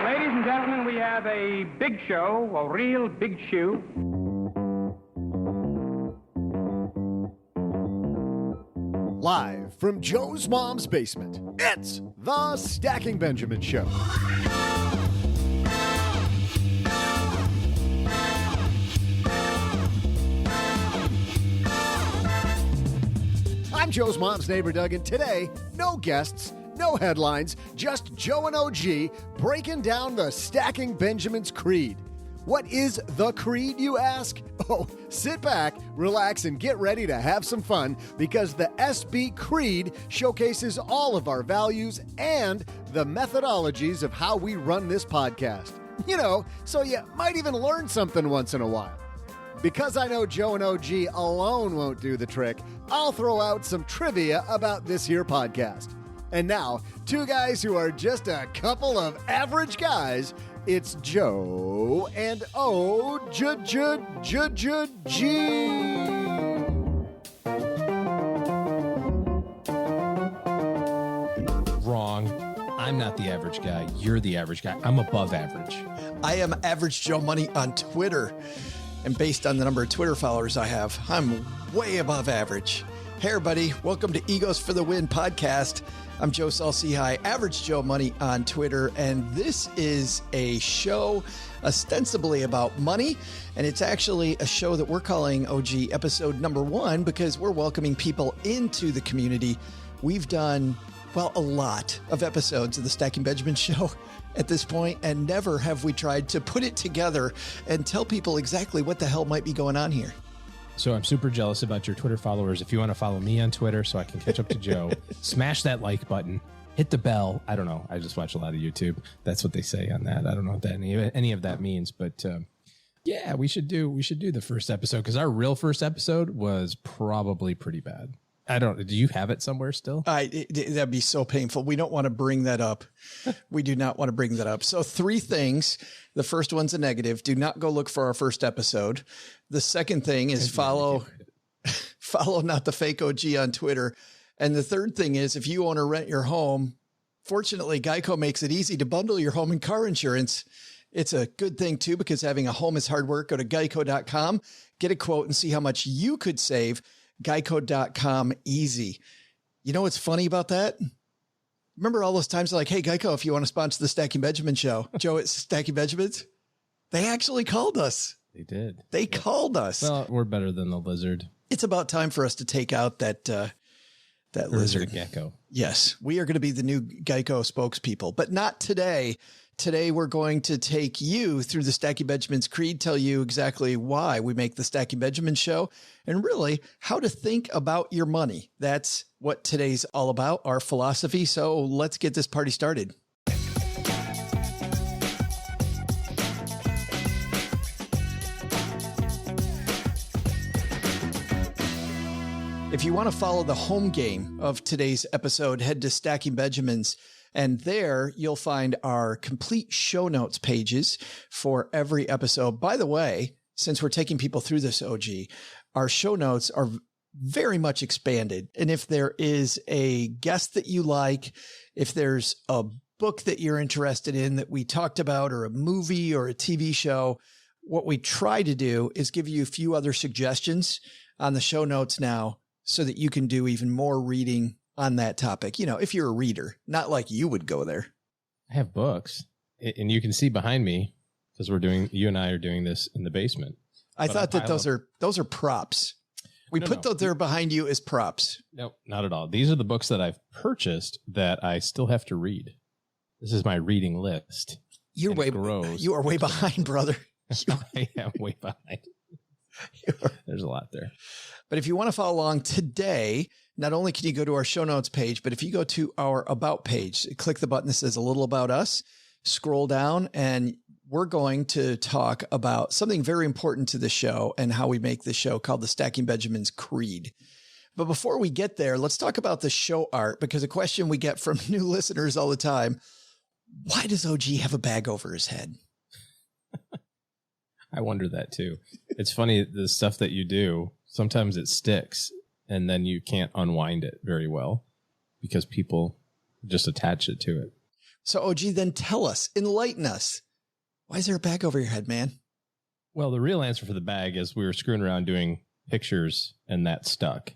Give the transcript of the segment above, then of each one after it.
Ladies and gentlemen, we have a big show, a real big shoe. Live from Joe's mom's basement, it's the Stacking Benjamin Show. I'm Joe's mom's neighbor, Doug, and today, no guests, no headlines, just Joe and OG breaking down the Stacking Benjamin's Creed. What is the Creed, you ask? Oh, sit back, relax, and get ready to have some fun because the SB Creed showcases all of our values and the methodologies of how we run this podcast. You know, so you might even learn something once in a while. Because I know Joe and OG alone won't do the trick, I'll throw out some trivia about this here podcast. And now, two guys who are just a couple of average guys. It's Joe and OG. Wrong. I'm not the average guy. You're the average guy. I'm above average. I am Average Joe Money on Twitter. And based on the number of Twitter followers I have, I'm way above average. Hey, everybody. Welcome to Egos for the Win podcast. I'm Joe Saul-Sehy, Average Joe Money on Twitter, and this is a show ostensibly about money, and it's actually a show that we're calling OG episode number 1 because we're welcoming people into the community. We've done, well, a lot of episodes of the Stacking Benjamin Show at this point, and never have we tried to put it together and tell people exactly what the hell might be going on here. So I'm super jealous about your Twitter followers. If you want to follow me on Twitter so I can catch up to Joe, smash that like button, hit the bell. I don't know. I just watch a lot of YouTube. That's what they say on that. I don't know what that any of that means, but yeah, we should do the first episode because our real first episode was probably pretty bad. Do you have it somewhere still? That'd be so painful. We don't want to bring that up. We do not want to bring that up. So 3 things. The first one's a negative. Do not go look for our first episode. The second thing is follow Not the Fake OG on Twitter. And the third thing is if you own or rent your home, fortunately, Geico makes it easy to bundle your home and car insurance. It's a good thing too, because having a home is hard work. Go to geico.com, get a quote and see how much you could save. Geico.com easy. You know what's funny about that? Remember all those times like, hey, Geico, if you want to sponsor the Stacking Benjamin Show, Joe, it's Stacking Benjamins. They actually called us. They did. They called us. Well, we're better than the lizard. It's about time for us to take out that lizard. Gecko. Yes, we are going to be the new Geico spokespeople, but not today. Today, we're going to take you through the Stacking Benjamin's Creed, tell you exactly why we make the Stacking Benjamin Show, and really how to think about your money. That's what today's all about, our philosophy. So let's get this party started. If you want to follow the home game of today's episode, head to Stacking Benjamin's. And there you'll find our complete show notes pages for every episode. By the way, since we're taking people through this OG, our show notes are very much expanded. And if there is a guest that you like, if there's a book that you're interested in that we talked about, or a movie or a TV show, what we try to do is give you a few other suggestions on the show notes now so that you can do even more reading on that topic. You know, if you're a reader, not like you would go there. I have books, and you can see behind me because you and I are doing this in the basement. I thought that those are props. We put those there behind you as props. No, not at all. These are the books that I've purchased that I still have to read. This is my reading list. You are way behind, brother. I am way behind. There's a lot there. But if you want to follow along today, not only can you go to our show notes page, but if you go to our About page, click the button that says a little about us, scroll down, and we're going to talk about something very important to the show and how we make the show called the Stacking Benjamin's Creed. But before we get there, let's talk about the show art, because a question we get from new listeners all the time, why does OG have a bag over his head? I wonder that too. It's funny, the stuff that you do, sometimes it sticks and then you can't unwind it very well because people just attach it to it. So OG, then tell us, enlighten us. Why is there a bag over your head, man? Well, the real answer for the bag is we were screwing around doing pictures and that stuck.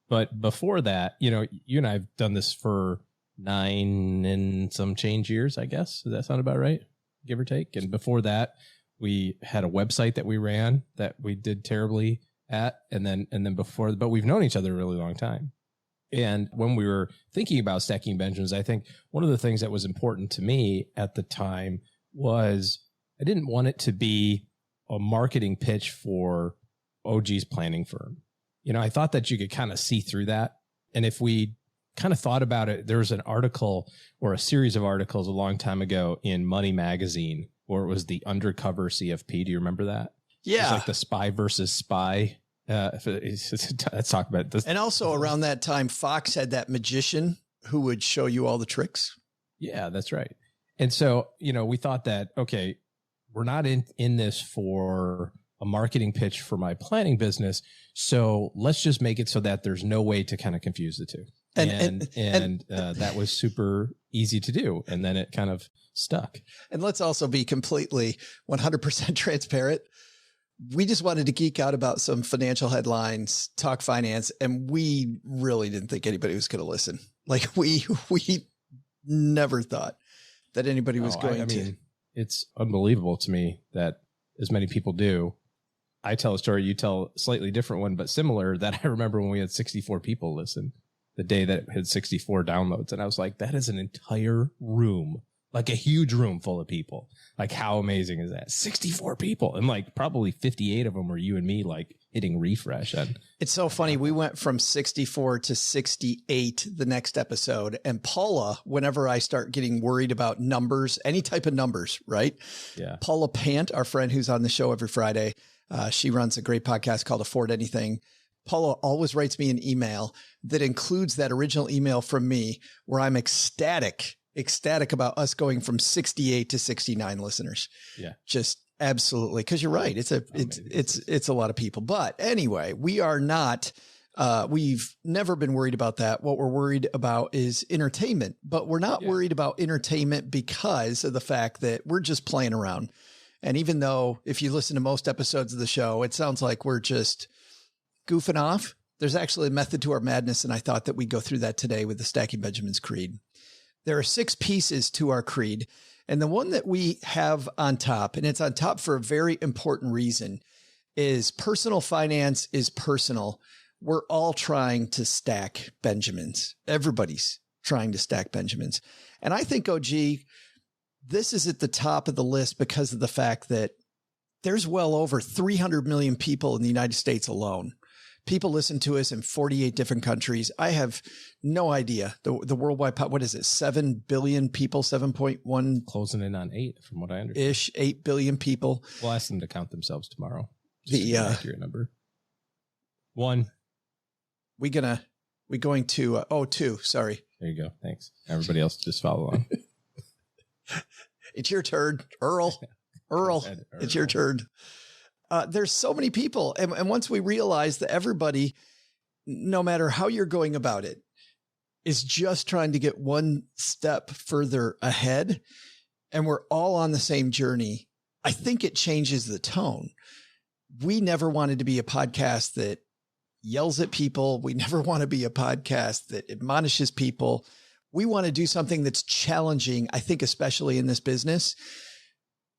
But before that, you and I have done this for 9 and some change years, I guess. Does that sound about right? Give or take. And before that, we had a website that we ran that we did terribly at. And then before, but we've known each other a really long time. And when we were thinking about Stacking Benjamins, I think one of the things that was important to me at the time was I didn't want it to be a marketing pitch for OG's planning firm. I thought that you could kind of see through that. And if we kind of thought about it, there was an article or a series of articles a long time ago in Money Magazine where it was the undercover CFP. Do you remember that? Yeah. It was like the spy versus spy. Let's talk about this. And also around that time, Fox had that magician who would show you all the tricks. Yeah, that's right. And so, we thought that, okay, we're not in this for a marketing pitch for my planning business. So let's just make it so that there's no way to kind of confuse the two. And that was super easy to do. And then it kind of stuck. And let's also be completely 100% transparent. We just wanted to geek out about some financial headlines, talk finance, and we really didn't think anybody was going to listen. Like we never thought that anybody was going to. Mean, it's unbelievable to me that as many people do. I tell a story, you tell a slightly different one, but similar, that I remember when we had 64 people listen the day that it had 64 downloads. And I was like, that is an entire room, like a huge room full of people. Like, how amazing is that? 64 people. And like probably 58 of them were you and me, like hitting refresh. And it's so funny. We went from 64 to 68 the next episode. And Paula, whenever I start getting worried about numbers, any type of numbers, right? Yeah. Paula Pant, our friend who's on the show every Friday, she runs a great podcast called Afford Anything. Paula always writes me an email that includes that original email from me where I'm ecstatic about us going from 68 to 69 listeners. Yeah. Just absolutely. Cause you're right. It's a lot of people, but anyway, we are not, we've never been worried about that. What we're worried about is entertainment, but we're not worried about entertainment because of the fact that we're just playing around. And even though if you listen to most episodes of the show, it sounds like we're just goofing off, there's actually a method to our madness. And I thought that we'd go through that today with the Stacking Benjamins Creed. There are 6 pieces to our creed. And the one that we have on top, and it's on top for a very important reason, is personal finance is personal. We're all trying to stack Benjamins. Everybody's trying to stack Benjamins. And I think, OG, this is at the top of the list because of the fact that there's well over 300 million people in the United States alone. People listen to us in 48 different countries. I have no idea. The worldwide, what is it? 7 billion people, 7.1. Closing in on 8 from what I understand. Ish, 8 billion people. We'll ask them to count themselves tomorrow. The accurate number. 1. We going to, 2, sorry. There you go. Thanks. Everybody else just follow along. It's your turn, Earl. Earl, it's your turn. There's so many people. And once we realize that everybody, no matter how you're going about it, is just trying to get one step further ahead, and we're all on the same journey, I think it changes the tone. We never wanted to be a podcast that yells at people. We never want to be a podcast that admonishes people. We want to do something that's challenging, I think, especially in this business.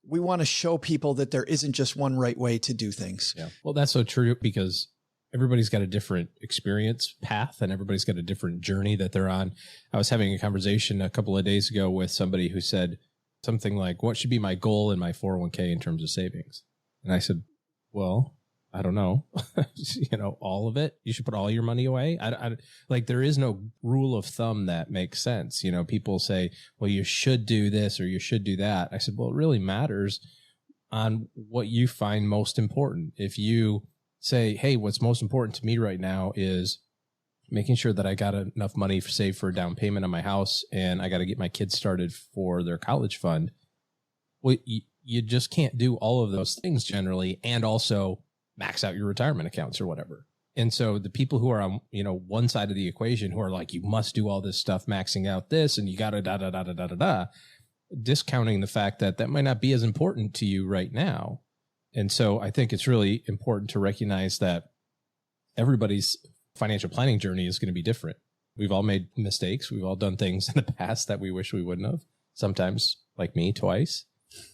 We want to show people that there isn't just one right way to do things. Yeah. Well, that's so true because everybody's got a different experience path and everybody's got a different journey that they're on. I was having a conversation a couple of days ago with somebody who said something like, what should be my goal in my 401k in terms of savings? And I said, well, I don't know, all of it. You should put all your money away. Like there is no rule of thumb that makes sense. People say, well, you should do this or you should do that. I said, well, it really matters on what you find most important. If you say, hey, what's most important to me right now is making sure that I got enough money saved for a down payment on my house and I got to get my kids started for their college fund. Well, you just can't do all of those things generally and also max out your retirement accounts or whatever. And so the people who are on, one side of the equation who are like, you must do all this stuff, maxing out this, and you got to discounting the fact that that might not be as important to you right now. And so I think it's really important to recognize that everybody's financial planning journey is going to be different. We've all made mistakes. We've all done things in the past that we wish we wouldn't have. Sometimes, like me, twice.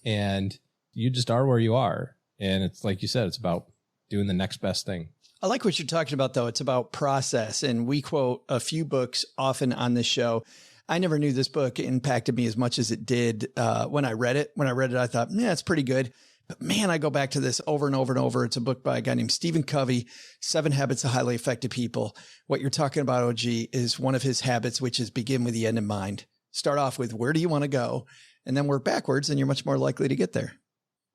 And you just are where you are. And it's like you said, it's about doing the next best thing. I like what you're talking about, though. It's about process. And we quote a few books often on this show. I never knew this book impacted me as much as it did when I read it. When I read it, I thought, yeah, it's pretty good. But man, I go back to this over and over and over. It's a book by a guy named Stephen Covey, 7 Habits of Highly Effective People. What you're talking about, OG, is one of his habits, which is begin with the end in mind. Start off with where do you want to go? And then work backwards, and you're much more likely to get there.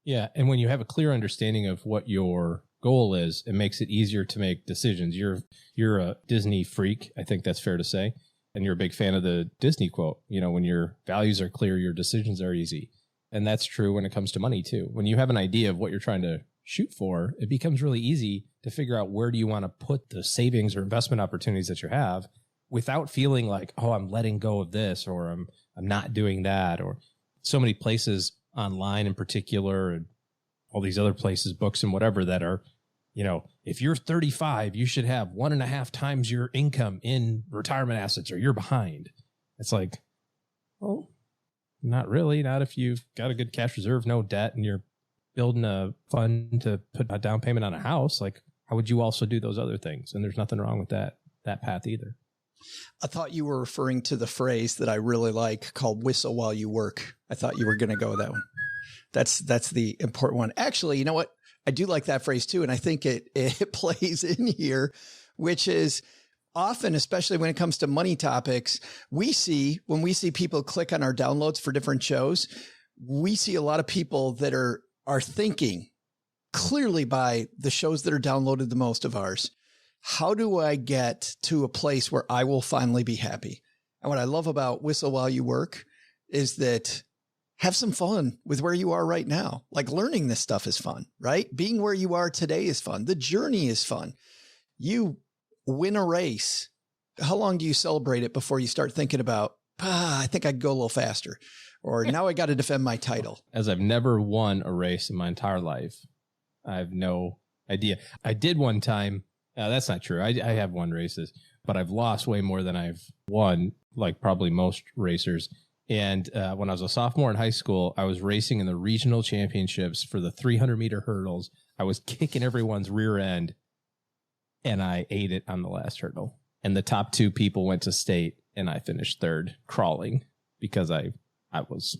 Yeah. And when you have a clear understanding of what your goal is, it makes it easier to make decisions. You're a Disney freak. I think that's fair to say. And you're a big fan of the Disney quote, when your values are clear, your decisions are easy. And that's true when it comes to money too. When you have an idea of what you're trying to shoot for, it becomes really easy to figure out where do you want to put the savings or investment opportunities that you have without feeling like, oh, I'm letting go of this, or I'm not doing that, or so many places online in particular, and all these other places, books and whatever, that are, if you're 35, you should have 1.5 times your income in retirement assets or you're behind. It's like, well, not really. Not if you've got a good cash reserve, no debt, and you're building a fund to put a down payment on a house. Like, how would you also do those other things? And there's nothing wrong with that path either. I thought you were referring to the phrase that I really like called whistle while you work. I thought you were going to go with that one. That's the important one. Actually, you know what? I do like that phrase too. And I think it plays in here, which is often, especially when it comes to money topics, when we see people click on our downloads for different shows, we see a lot of people that are thinking clearly by the shows that are downloaded the most of ours. How do I get to a place where I will finally be happy? And what I love about Whistle While You Work is that have some fun with where you are right now. Like, learning this stuff is fun, right? Being where you are today is fun. The journey is fun. You win a race. How long do you celebrate it before you start thinking about, I think I'd go a little faster, or now I got to defend my title? As I've never won a race in my entire life, I have no idea. I did one time. That's not true. I have won races, but I've lost way more than I've won, like probably most racers. And when I was a sophomore in high school, I was racing in the regional championships for the 300-meter hurdles. I was kicking everyone's rear end, and I ate it on the last hurdle. And the top 2 people went to state, and I finished 3rd crawling because I was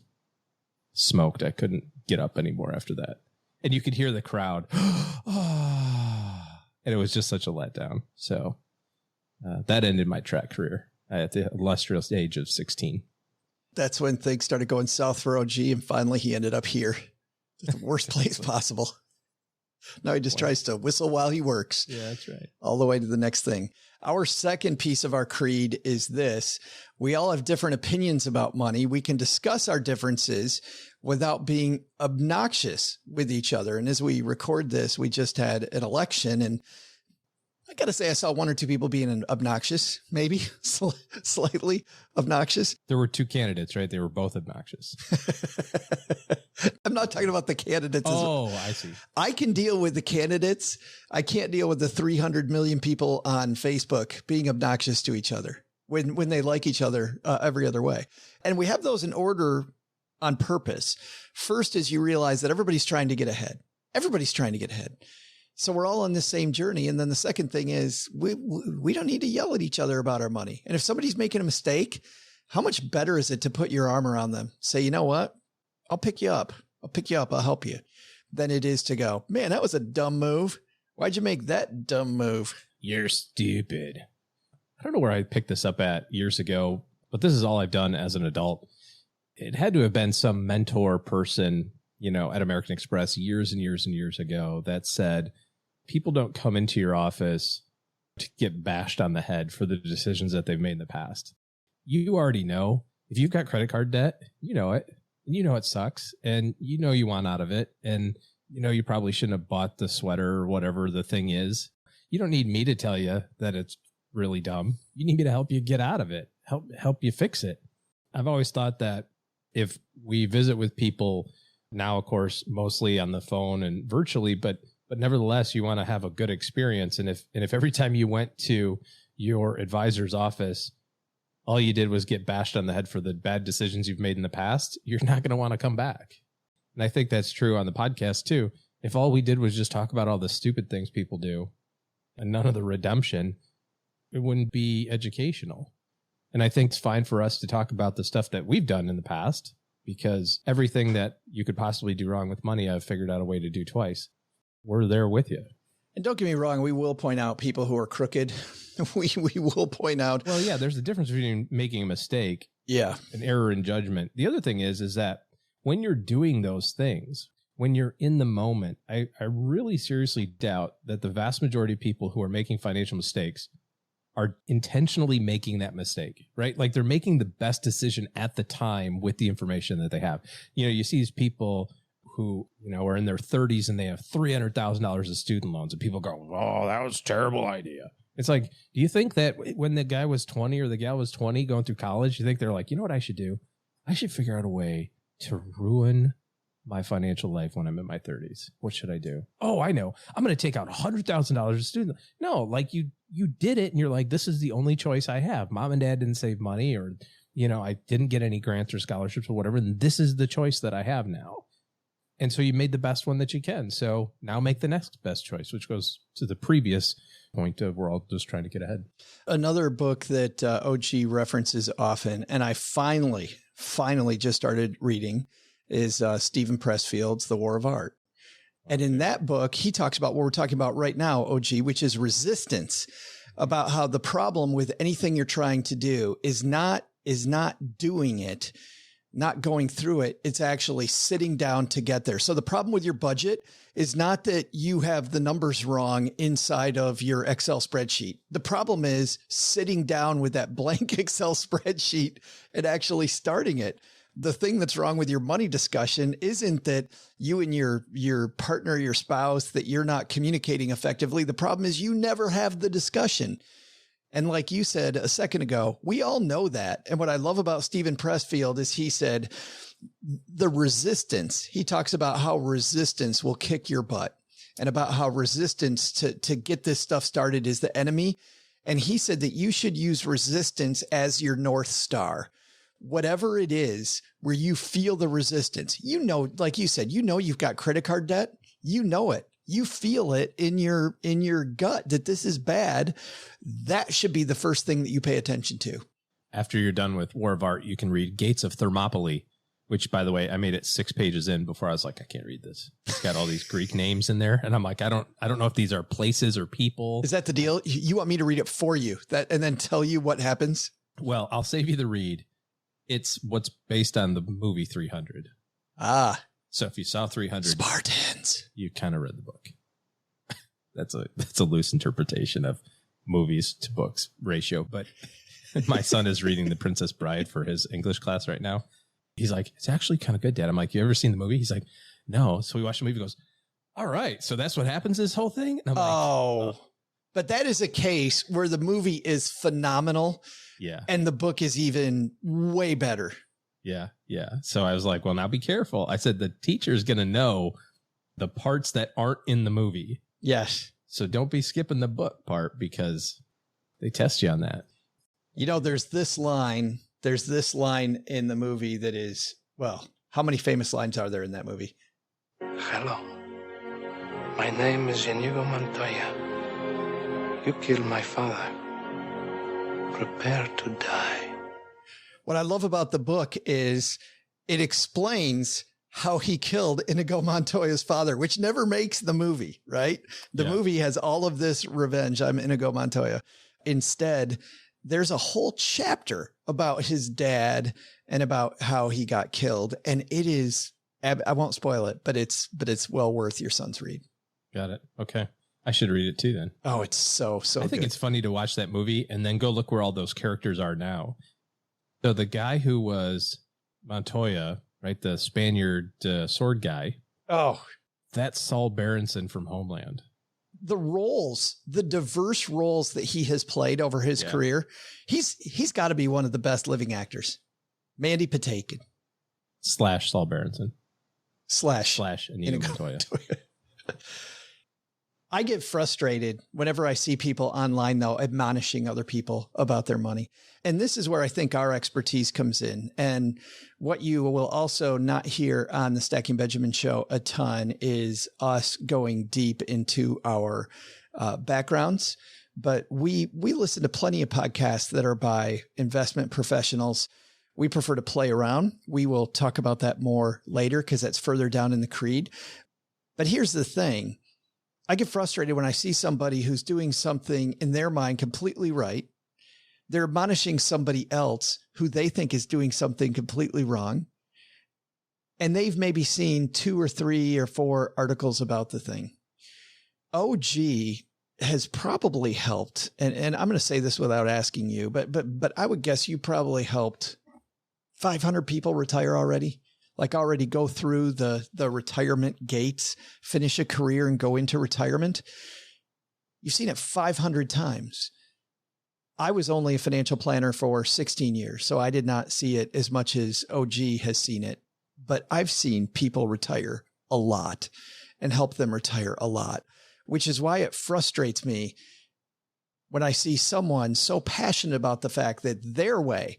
smoked. I couldn't get up anymore after that. And you could hear the crowd. And it was just such a letdown. So that ended my track career at the illustrious age of 16. That's when things started going south for OG, and finally he ended up here. The worst place possible. Now he just tries to whistle while he works. Yeah, that's right. All the way to the next thing. Our second piece of our creed is this. We all have different opinions about money. We can discuss our differences without being obnoxious with each other. And as we record this, we just had an election, and I got to say, I saw 1 or 2 people being obnoxious, maybe slightly obnoxious. There were 2 candidates, right? They were both obnoxious. I'm not talking about the candidates. Oh, I see. I can deal with the candidates. I can't deal with the 300 million people on Facebook being obnoxious to each other when they like each other every other way. And we have those in order on purpose. First is you realize that everybody's trying to get ahead. Everybody's trying to get ahead. So we're all on the same journey. And then the second thing is we don't need to yell at each other about our money. And if somebody's making a mistake, how much better is it to put your arm around them? Say, you know what? I'll pick you up. I'll help you. Than it is to go, man, that was a dumb move. Why'd you make that dumb move? You're stupid. I don't know where I picked this up at years ago, but this is all I've done as an adult. It had to have been some mentor person, at American Express years and years and years ago that said, people don't come into your office to get bashed on the head for the decisions that they've made in the past. You already know. If you've got credit card debt, you know it. And you know it sucks. And you want out of it. And you probably shouldn't have bought the sweater or whatever the thing is. You don't need me to tell you that it's really dumb. You need me to help you get out of it. Help you fix it. I've always thought that if we visit with people now, of course, mostly on the phone and virtually, but nevertheless, you want to have a good experience. And if every time you went to your advisor's office, all you did was get bashed on the head for the bad decisions you've made in the past, you're not going to want to come back. And I think that's true on the podcast too. If all we did was just talk about all the stupid things people do and none of the redemption, it wouldn't be educational. And I think it's fine for us to talk about the stuff that we've done in the past, because everything that you could possibly do wrong with money, I've figured out a way to do twice. We're there with you. And don't get me wrong, we will point out people who are crooked. we will point out. Well, yeah, there's a difference between making a mistake, an error in judgment. The other thing is that when you're doing those things, when you're in the moment, I really seriously doubt that the vast majority of people who are making financial mistakes are intentionally making that mistake, right? Like they're making the best decision at the time with the information that they have. You know, you see these people who, you know, are in their 30s and they have $300,000 of student loans, and people go, "Oh, that was a terrible idea." It's like, do you think that when the guy was 20 or the gal was 20 going through college, you think they're like, you know what I should do? I should figure out a way to ruin my financial life when I'm in my 30s. What should I do? Oh, I know. I'm going to take out $100,000 of student. No, like you did it and you're like, this is the only choice I have. Mom and dad didn't save money, or, you know, I didn't get any grants or scholarships or whatever. And this is the choice that I have now. And so you made the best one that you can. So now make the next best choice, which goes to the previous point of we're all just trying to get ahead. Another book that OG references often, and I finally just started reading, is Stephen Pressfield's The War of Art. And in that book, he talks about what we're talking about right now, OG, which is resistance, about how the problem with anything you're trying to do is not doing it, not going through it. It's actually sitting down to get there. So the problem with your budget is not that you have the numbers wrong inside of your Excel spreadsheet. The problem is sitting down with that blank Excel spreadsheet and actually starting it. The thing that's wrong with your money discussion isn't that you and your partner, your spouse, that you're not communicating effectively. The problem is you never have the discussion. And like you said a second ago, we all know that. And what I love about Stephen Pressfield is he said the resistance, he talks about how resistance will kick your butt and about how resistance to get this stuff started is the enemy. And he said that you should use resistance as your North Star. Whatever it is where you feel the resistance, you know, like you said, you know, you've got credit card debt, you know it. You feel it in your gut that this is bad. That should be the first thing that you pay attention to. After you're done with War of Art, you can read Gates of Thermopylae, which, by the way, I made it 6 pages in before I was like, I can't read this. It's got all these Greek names in there. And I'm like, I don't know if these are places or people. Is that the deal? You want me to read it for you and then tell you what happens? Well, I'll save you the read. It's what's based on the movie 300. Ah. So if you saw 300 Spartans, you kind of read the book. That's a loose interpretation of movies to books ratio. But my son is reading The Princess Bride for his English class right now. He's like, it's actually kind of good, Dad. I'm like, you ever seen the movie? He's like, no. So we watched the movie. He goes, all right. So that's what happens this whole thing. And I'm like, oh. But that is a case where the movie is phenomenal. Yeah. And the book is even way better. Yeah. Yeah. So I was like, well, now be careful. I said, the teacher's going to know the parts that aren't in the movie. Yes. So don't be skipping the book part because they test you on that. You know, there's this line in the movie that is, well, how many famous lines are there in that movie? Hello. My name is Inigo Montoya. You killed my father. Prepare to die. What I love about the book is it explains how he killed Inigo Montoya's father, which never makes the movie, right? The movie has all of this revenge. I'm Inigo Montoya. Instead, there's a whole chapter about his dad and about how he got killed. And it is, I won't spoil it, but it's well worth your son's read. Got it. Okay. I should read it too then. Oh, it's so I think good. it's funny to watch that movie and then go look where all those characters are now. So the guy who was Montoya, right? The Spaniard sword guy. Oh, that's Saul Berenson from Homeland. The roles, the diverse roles that he has played over his career. He's got to be one of the best living actors. Mandy Patinkin. Saul Berenson. / Inigo Montoya. I get frustrated whenever I see people online, though, admonishing other people about their money. And this is where I think our expertise comes in. And what you will also not hear on the Stacking Benjamin show a ton is us going deep into our backgrounds. But we listen to plenty of podcasts that are by investment professionals. We prefer to play around. We will talk about that more later because that's further down in the creed. But here's the thing. I get frustrated when I see somebody who's doing something in their mind completely right. They're admonishing somebody else who they think is doing something completely wrong. And they've maybe seen 2 or 3 or 4 articles about the thing. OG has probably helped. And I'm going to say this without asking you, but I would guess you probably helped 500 people retire already. Like already go through the retirement gates, finish a career and go into retirement. You've seen it 500 times. I was only a financial planner for 16 years, so I did not see it as much as OG has seen it. But I've seen people retire a lot and help them retire a lot, which is why it frustrates me when I see someone so passionate about the fact that their way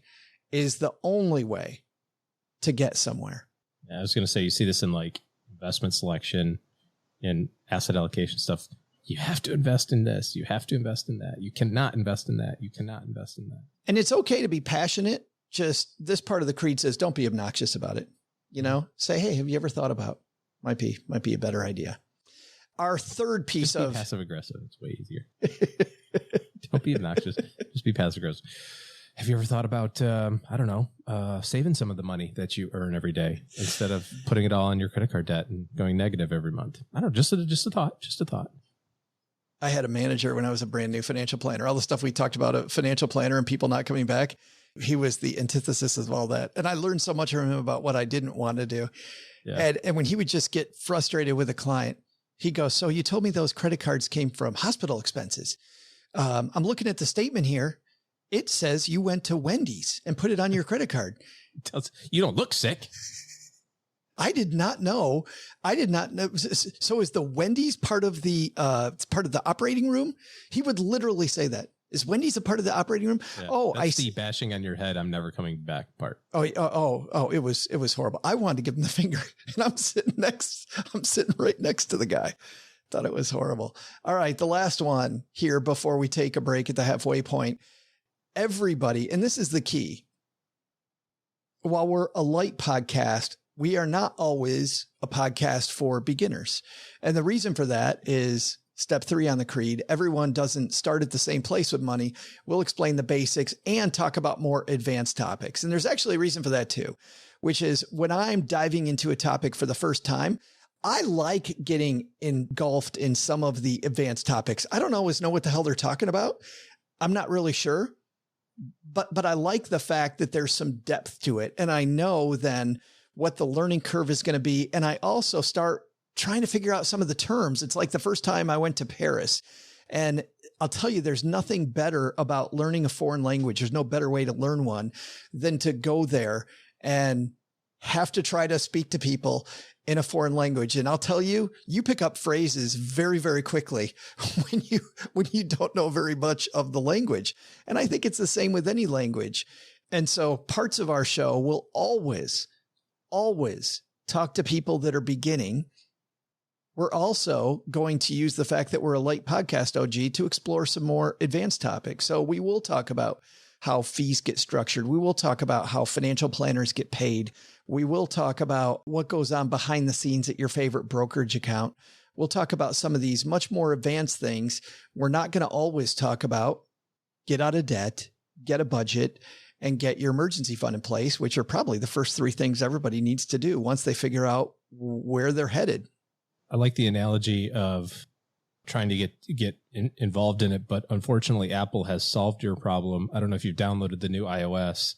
is the only way to get somewhere. Yeah, I was going to say, you see this in like investment selection and asset allocation stuff. You have to invest in this. You have to invest in that. You cannot invest in that. You cannot invest in that. And it's okay to be passionate. Just this part of the creed says, don't be obnoxious about it. You know, say, hey, have you ever thought about, might be a better idea. Our third piece Just be of passive aggressive. It's way easier. Don't be obnoxious. Just be passive aggressive. Have you ever thought about, saving some of the money that you earn every day instead of putting it all on your credit card debt and going negative every month? I don't know. Just a thought. I had a manager when I was a brand new financial planner. All the stuff we talked about, a financial planner and people not coming back. He was the antithesis of all that. And I learned so much from him about what I didn't want to do. Yeah. And when he would just get frustrated with a client, he goes, so you told me those credit cards came from hospital expenses. I'm looking at the statement here. It says you went to Wendy's and put it on your credit card. You don't look sick. I did not know. So is the Wendy's part of the operating room? He would literally say that. Is Wendy's a part of the operating room? Yeah, oh, that's the bashing on your head. I'm never coming back part. Oh, it was horrible. I wanted to give him the finger and I'm sitting right next to the guy. Thought it was horrible. All right. The last one here before we take a break at the halfway point. Everybody, and this is the key. While we're a light podcast, we are not always a podcast for beginners. And the reason for that is step 3 on the creed. Everyone doesn't start at the same place with money. We'll explain the basics and talk about more advanced topics. And there's actually a reason for that too, which is when I'm diving into a topic for the first time, I like getting engulfed in some of the advanced topics. I don't always know what the hell they're talking about. I'm not really sure. But I like the fact that there's some depth to it. And I know then what the learning curve is going to be. And I also start trying to figure out some of the terms. It's like the first time I went to Paris. And I'll tell you, there's nothing better about learning a foreign language. There's no better way to learn one than to go there and have to try to speak to people in a foreign language. And I'll tell you, you pick up phrases very, very quickly when you don't know very much of the language. And I think it's the same with any language. And so parts of our show will always talk to people that are beginning. We're also going to use the fact that we're a light podcast, OG, to explore some more advanced topics. So we will talk about how fees get structured. We will talk about how financial planners get paid. We will talk about what goes on behind the scenes at your favorite brokerage account. We'll talk about some of these much more advanced things. We're not going to always talk about get out of debt, get a budget, and get your emergency fund in place, which are probably the first 3 things everybody needs to do once they figure out where they're headed. I like the analogy of trying to get involved in it, but unfortunately, Apple has solved your problem. I don't know if you've downloaded the new iOS,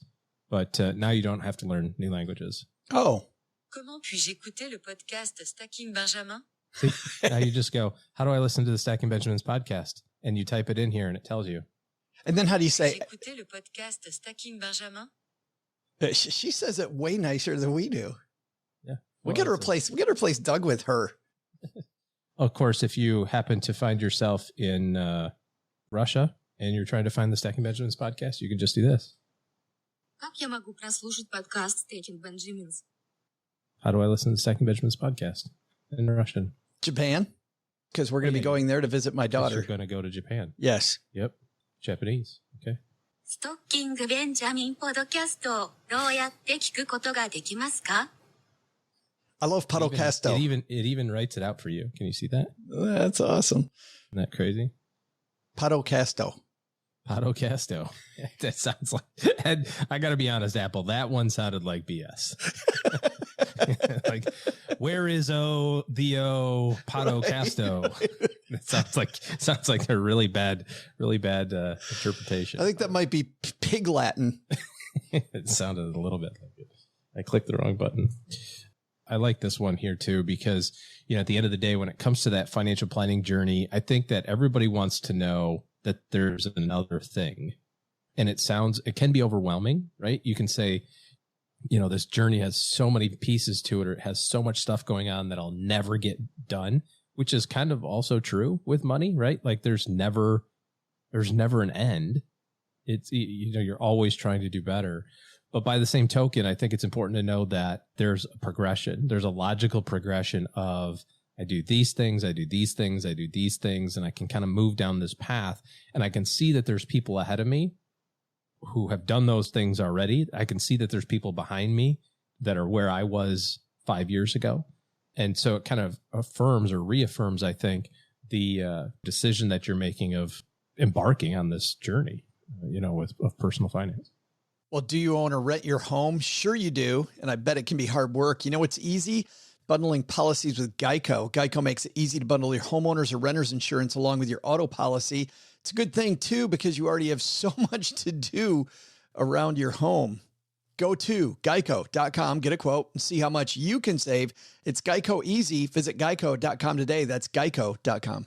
but now you don't have to learn new languages. Oh. Comment puis-je écouter le podcast Stacking Benjamin? See, now you just go, how do I listen to the Stacking Benjamins podcast? And you type it in here and it tells you. And then how do you say? Écouter le podcast Stacking Benjamin? She says it way nicer than we do. Yeah. We got to replace Doug with her. Of course, if you happen to find yourself in Russia and you're trying to find the Stacking Benjamins podcast, you can just do this. Как я могу прослушать подкаст Stacking Benjamins? How do I listen to the Stacking Benjamins podcast in Russian? Japan, because we're going to be going there to visit my daughter. You're going to go to Japan. Yes. Yep. Japanese. Okay. ストッキングベンジャミンポッドキャストをどうやって聞くことができますか? I love Podcasto. It even writes it out for you. Can you see that? That's awesome. Isn't that crazy? Podcasto. Podcasto. That sounds like, and I got to be honest, Apple, that one sounded like BS. Like, where is the Podcasto? It sounds like a really bad interpretation. I think that might be pig Latin. It sounded a little bit like it. I clicked the wrong button. I like this one here too, because, at the end of the day, when it comes to that financial planning journey, I think that everybody wants to know that there's another thing, and it can be overwhelming, right? You can say, this journey has so many pieces to it, or it has so much stuff going on that I'll never get done, which is kind of also true with money, right? Like there's never an end. It's, you're always trying to do better. But by the same token, I think it's important to know that there's a progression. There's a logical progression of, I do these things, I do these things, I do these things, and I can kind of move down this path. And I can see that there's people ahead of me who have done those things already. I can see that there's people behind me that are where I was 5 years ago. And so it kind of affirms or reaffirms, I think, the decision that you're making of embarking on this journey, of personal finance. Well, do you own or rent your home? Sure you do. And I bet it can be hard work. It's easy. Bundling policies with Geico. Geico makes it easy to bundle your homeowners or renters insurance along with your auto policy. It's a good thing, too, because you already have so much to do around your home. Go to geico.com, get a quote, and see how much you can save. It's Geico easy. Visit geico.com today. That's geico.com.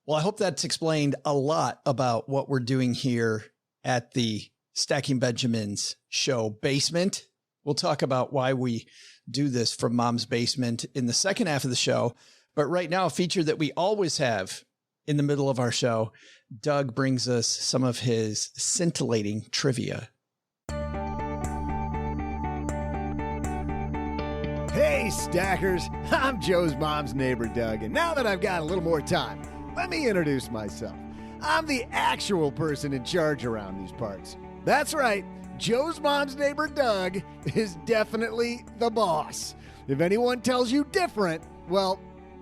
Well, I hope that's explained a lot about what we're doing here at the Stacking Benjamins show basement. We'll talk about why we do this from Mom's basement in the second half of the show. But right now, a feature that we always have in the middle of our show, Doug brings us some of his scintillating trivia. Hey, Stackers. I'm Joe's mom's neighbor, Doug. And now that I've got a little more time, let me introduce myself. I'm the actual person in charge around these parts. That's right. Joe's mom's neighbor, Doug, is definitely the boss. If anyone tells you different, well,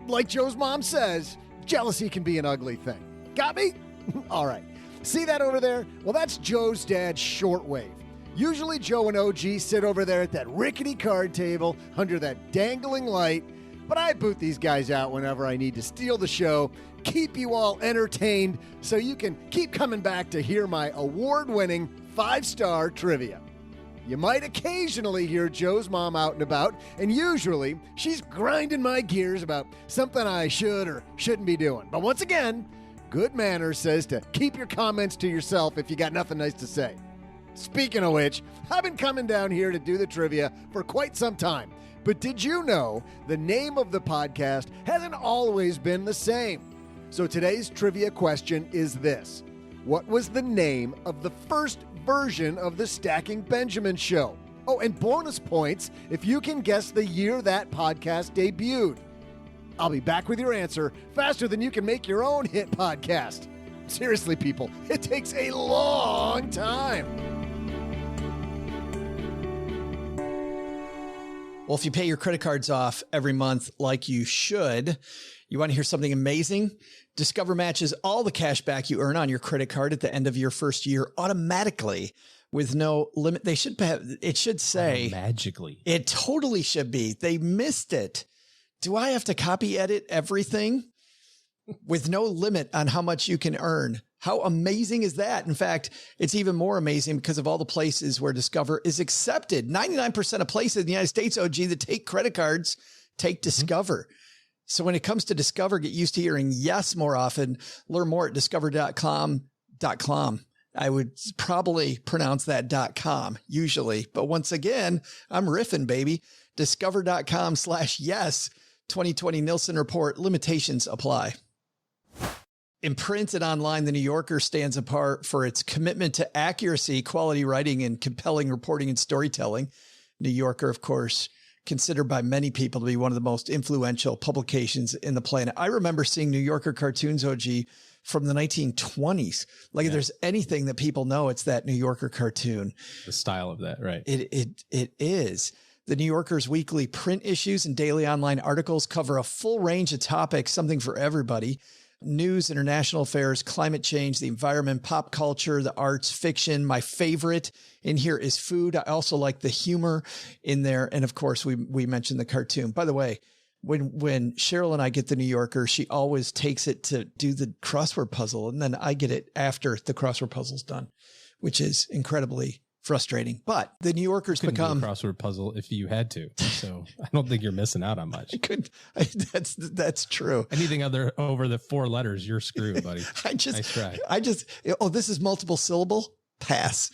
like Joe's mom says, jealousy can be an ugly thing. Got me? All right. See that over there? Well, that's Joe's dad's shortwave. Usually Joe and OG sit over there at that rickety card table under that dangling light, but I boot these guys out whenever I need to steal the show, keep you all entertained so you can keep coming back to hear my award-winning 5-star trivia. You might occasionally hear Joe's mom out and about, and usually she's grinding my gears about something I should or shouldn't be doing. But once again, good manners says to keep your comments to yourself if you got nothing nice to say. Speaking of which, I've been coming down here to do the trivia for quite some time. But did you know the name of the podcast hasn't always been the same? So today's trivia question is this. What was the name of the first version of the Stacking Benjamin show? Oh, and bonus points if you can guess the year that podcast debuted. I'll be back with your answer faster than you can make your own hit podcast. Seriously, people, it takes a long time. Well, if you pay your credit cards off every month like you should, you want to hear something amazing? Discover matches all the cash back you earn on your credit card at the end of your first year automatically with no limit. It should say magically. It totally should be. They missed it. Do I have to copy edit everything? With no limit on how much you can earn. How amazing is that? In fact, it's even more amazing because of all the places where Discover is accepted. 99% of places in the United States, OG, that take credit cards take Discover. So when it comes to Discover, get used to hearing yes more often. Learn more at discover.com. I would probably pronounce that .com usually. But once again, I'm riffing, baby. Discover.com/yes. 2020 Nielsen report, limitations apply. In print and online, The New Yorker stands apart for its commitment to accuracy, quality writing, and compelling reporting and storytelling. New Yorker, of course, considered by many people to be one of the most influential publications in the planet. I remember seeing New Yorker cartoons, OG, from the 1920s. Like if there's anything that people know, it's that New Yorker cartoon. The style of that, right? It is. The New Yorker's weekly print issues and daily online articles cover a full range of topics, something for everybody. News, international affairs, climate change, the environment, pop culture, the arts, fiction. My favorite in here is food. I also like the humor in there. And of course, we mentioned the cartoon. By the way, when Cheryl and I get the New Yorker, she always takes it to do the crossword puzzle. And then I get it after the crossword puzzle's done, which is incredibly frustrating. But the New Yorker's become a crossword puzzle if you had to. So I don't think you're missing out on much. That's true. Anything over the 4 letters, you're screwed, buddy. Nice try. This is multiple syllable. Pass.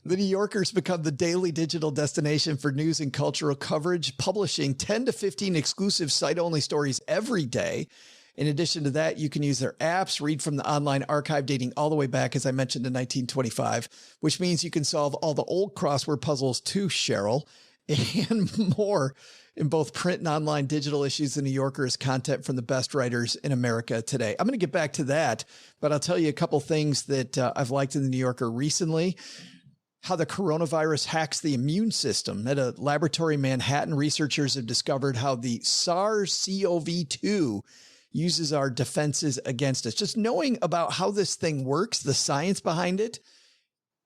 The New Yorker's become the daily digital destination for news and cultural coverage, publishing 10 to 15 exclusive site-only stories every day. In addition to that, you can use their apps, read from the online archive dating all the way back, as I mentioned, to 1925, which means you can solve all the old crossword puzzles too, Cheryl, and more. In both print and online digital issues, The New Yorker is content from the best writers in America today. I'm going to get back to that, but I'll tell you a couple things that I've liked in The New Yorker recently. How the coronavirus hacks the immune system. At a laboratory in Manhattan, researchers have discovered how the SARS-CoV-2 uses our defenses against us. Just knowing about how this thing works, the science behind it,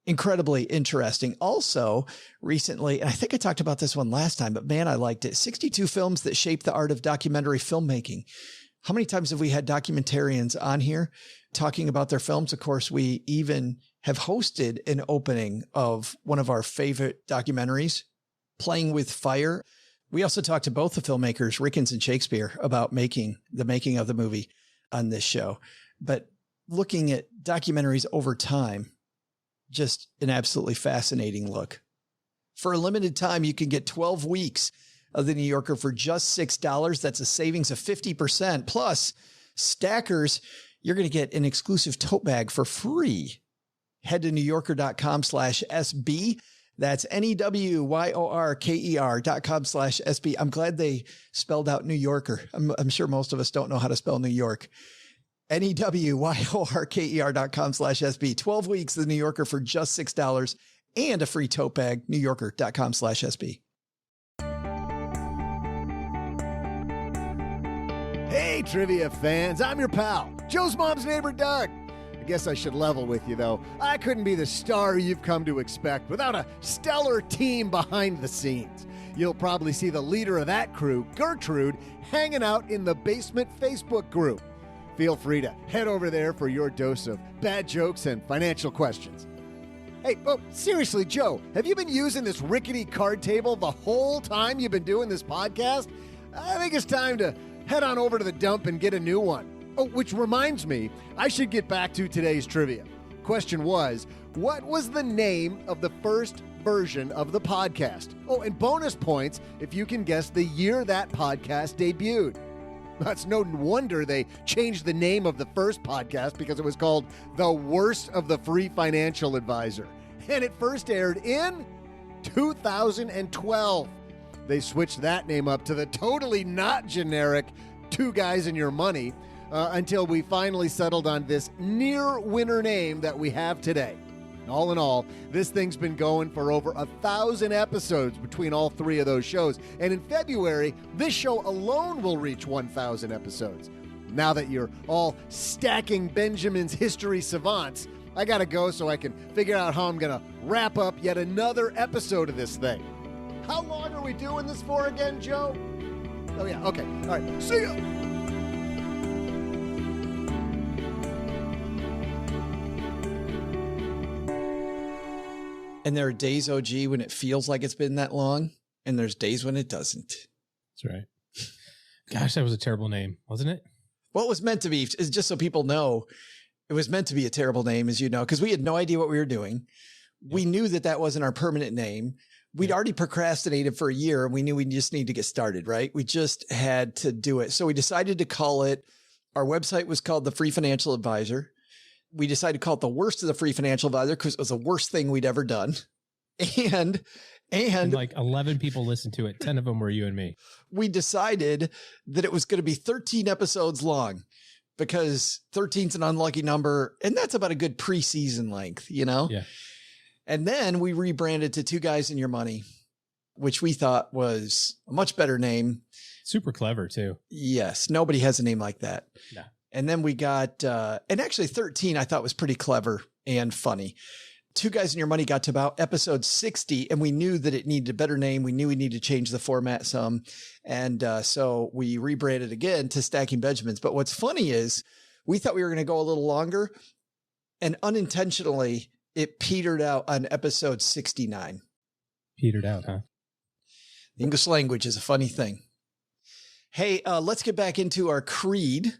incredibly interesting. Also, recently, and I think I talked about this one last time, but man, I liked it. 62 films that shaped the art of documentary filmmaking. How many times have we had documentarians on here talking about their films? Of course, we even have hosted an opening of one of our favorite documentaries, Playing with Fire. We also talked to both the filmmakers, Rickens and Shakespeare, about the making of the movie on this show. But looking at documentaries over time, just an absolutely fascinating look. For a limited time, you can get 12 weeks of The New Yorker for just $6. That's a savings of 50%. Plus, stackers, you're going to get an exclusive tote bag for free. Head to newyorker.com/SB. That's NEWYORKER.com/SB. I'm glad they spelled out New Yorker. I'm sure most of us don't know how to spell New York. NEWYORKER.com/SB. 12 weeks of The New Yorker for just $6 and a free tote bag. NewYorker.com/SB. Hey, trivia fans, I'm your pal, Joe's mom's neighbor, Doug. I guess I should level with you, though. I couldn't be the star you've come to expect without a stellar team behind the scenes. You'll probably see the leader of that crew, Gertrude, hanging out in the basement Facebook group. Feel free to head over there for your dose of bad jokes and financial questions. Hey, seriously, Joe, have you been using this rickety card table the whole time you've been doing this podcast? I think it's time to head on over to the dump and get a new one. Oh, which reminds me, I should get back to today's trivia. Question was, what was the name of the first version of the podcast? Oh, and bonus points if you can guess the year that podcast debuted. That's no wonder they changed the name of the first podcast because it was called The Worst of the Free Financial Advisor. And it first aired in 2012. They switched that name up to the totally not generic Two Guys and Your Money until we finally settled on this near winner name that we have today. All in all, this thing's been going for over 1,000 episodes between all three of those shows. And in February, this show alone will reach 1,000 episodes. Now that you're all stacking Benjamin's history savants, I gotta go so I can figure out how I'm gonna wrap up yet another episode of this thing. How long are we doing this for again, Joe? Oh yeah, okay. All right, see ya! And there are days, OG, when it feels like it's been that long, and there's days when it doesn't. That's right. Gosh, that was a terrible name, wasn't it? Well, it was meant to be, is just so people know, It was meant to be a terrible name, as you know, because we had no idea what we were doing. We knew that wasn't our permanent name. We'd already procrastinated for a year, and we knew we just need to get started, right? We just had to do it. So we decided to call it, our website was called The Free Financial Advisor. We decided to call it The Worst of the Free Financial Advisor because it was the worst thing we'd ever done. And like 11 people listened to it. 10 of them were you and me. We decided that it was going to be 13 episodes long because 13 is an unlucky number. And that's about a good preseason length, you know? Yeah. And then we rebranded to Two Guys and Your Money, which we thought was a much better name. Super clever too. Yes. Nobody has a name like that. No. And then we got, and actually 13 I thought was pretty clever and funny. Two Guys and Your Money got to about episode 60 and we knew that it needed a better name. We knew we needed to change the format some. And so we rebranded again to Stacking Benjamins. But what's funny is we thought we were going to go a little longer and unintentionally it petered out on episode 69. Petered out, huh? The English language is a funny thing. Hey, let's get back into our creed.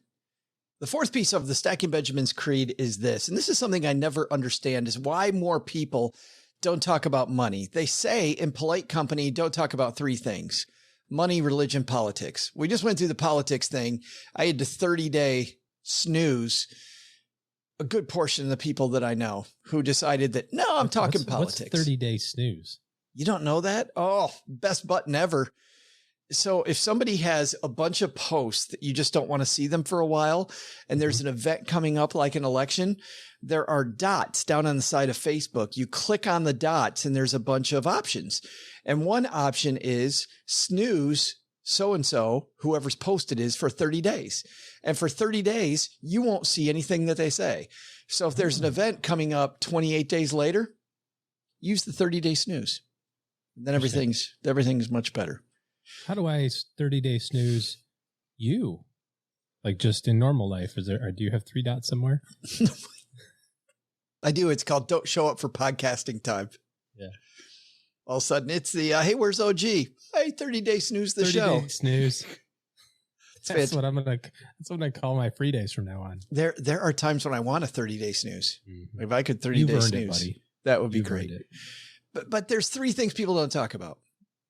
The fourth piece of the Stacking Benjamins creed is this, and this is something I never understand, is why more people don't talk about money. They say in polite company, don't talk about three things: money, religion, politics. We just went through the politics thing. I had to 30-day snooze a good portion of the people that I know who decided that, no, I'm talking politics. What's 30-day snooze? You don't know that? Oh, best button ever. So if somebody has a bunch of posts that you just don't want to see them for a while, and there's an event coming up like an election, there are dots down on the side of Facebook. You click on the dots and there's a bunch of options. And one option is snooze so-and-so, whoever's posted is, for 30 days. And for 30 days, you won't see anything that they say. So if there's an event coming up 28 days later, use the 30-day snooze. Then everything's much better. How do I 30-day snooze you? Like just in normal life? Do you have three dots somewhere? I do. It's called Don't Show Up for Podcasting Time. Yeah. All of a sudden it's the, hey, where's OG? Hey, 30-day snooze the show. 30-day snooze. That's what I'm gonna call my free days from now on. There are times when I want a 30-day snooze. Mm-hmm. If I could 30-day snooze, that would be You've great. But there's three things people don't talk about.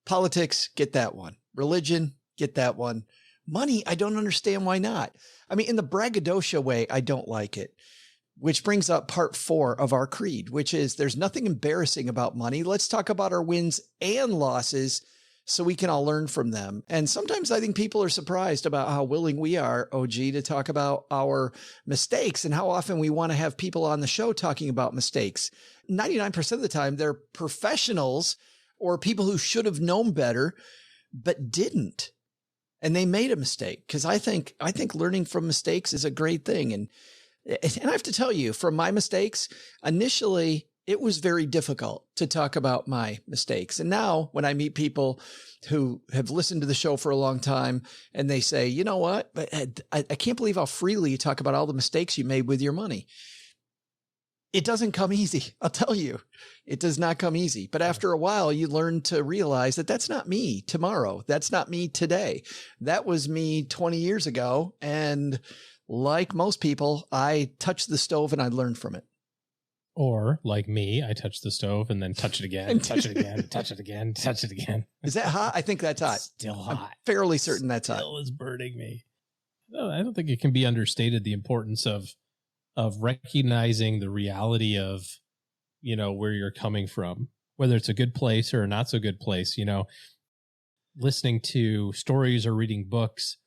Politics, get that one. Religion, get that one. Money, I don't understand why not. I mean, in the braggadocio way, I don't like it. Which brings up part 4 of our creed, which is there's nothing embarrassing about money. Let's talk about our wins and losses so we can all learn from them. And sometimes I think people are surprised about how willing we are, OG, to talk about our mistakes and how often we want to have people on the show talking about mistakes. 99% of the time, they're professionals or people who should have known better, but didn't. And they made a mistake. Because I think learning from mistakes is a great thing. And I have to tell you, from my mistakes, initially, it was very difficult to talk about my mistakes. And now when I meet people who have listened to the show for a long time and they say, you know what, but I can't believe how freely you talk about all the mistakes you made with your money. It doesn't come easy. I'll tell you, it does not come easy. But after a while, you learn to realize that that's not me tomorrow. That's not me today. That was me 20 years ago. And like most people, I touched the stove and I learned from it. Or like me, I touch the stove and then touch it again, touch it again, touch it again, touch it again. Is that hot? I think that's hot. Still hot. I'm fairly certain that's hot. Still is burning me. No, I don't think it can be understated the importance of recognizing the reality of, where you're coming from, whether it's a good place or a not so good place, listening to stories or reading books,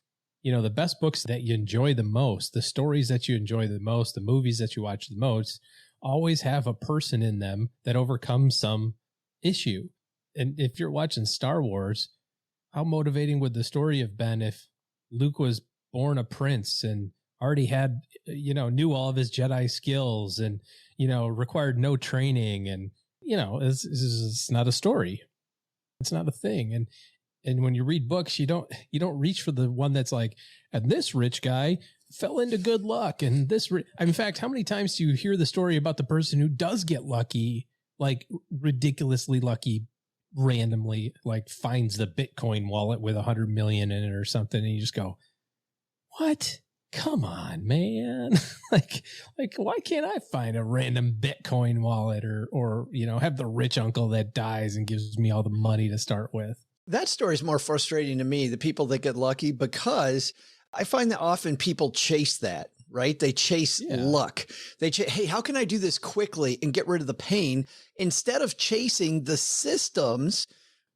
the best books that you enjoy the most, the stories that you enjoy the most, the movies that you watch the most, always have a person in them that overcomes some issue. And if you're watching Star Wars, how motivating would the story have been if Luke was born a prince and already had, knew all of his Jedi skills and, required no training and, it's not a story. It's not a thing. And when you read books, you don't reach for the one that's like, and this rich guy fell into good luck. And in fact, how many times do you hear the story about the person who does get lucky, like ridiculously lucky, randomly, like finds the Bitcoin wallet with 100 million in it or something. And you just go, what? come on, man. like, why can't I find a random Bitcoin wallet or, have the rich uncle that dies and gives me all the money to start with? That story is more frustrating to me, the people that get lucky, because I find that often people chase that, right? They chase luck. Hey, how can I do this quickly and get rid of the pain instead of chasing the systems,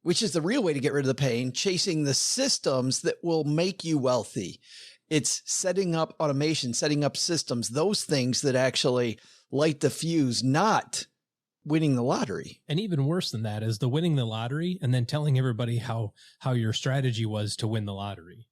which is the real way to get rid of the pain, chasing the systems that will make you wealthy. It's setting up automation, setting up systems, those things that actually light the fuse, not winning the lottery. And even worse than that is the winning the lottery and then telling everybody how your strategy was to win the lottery.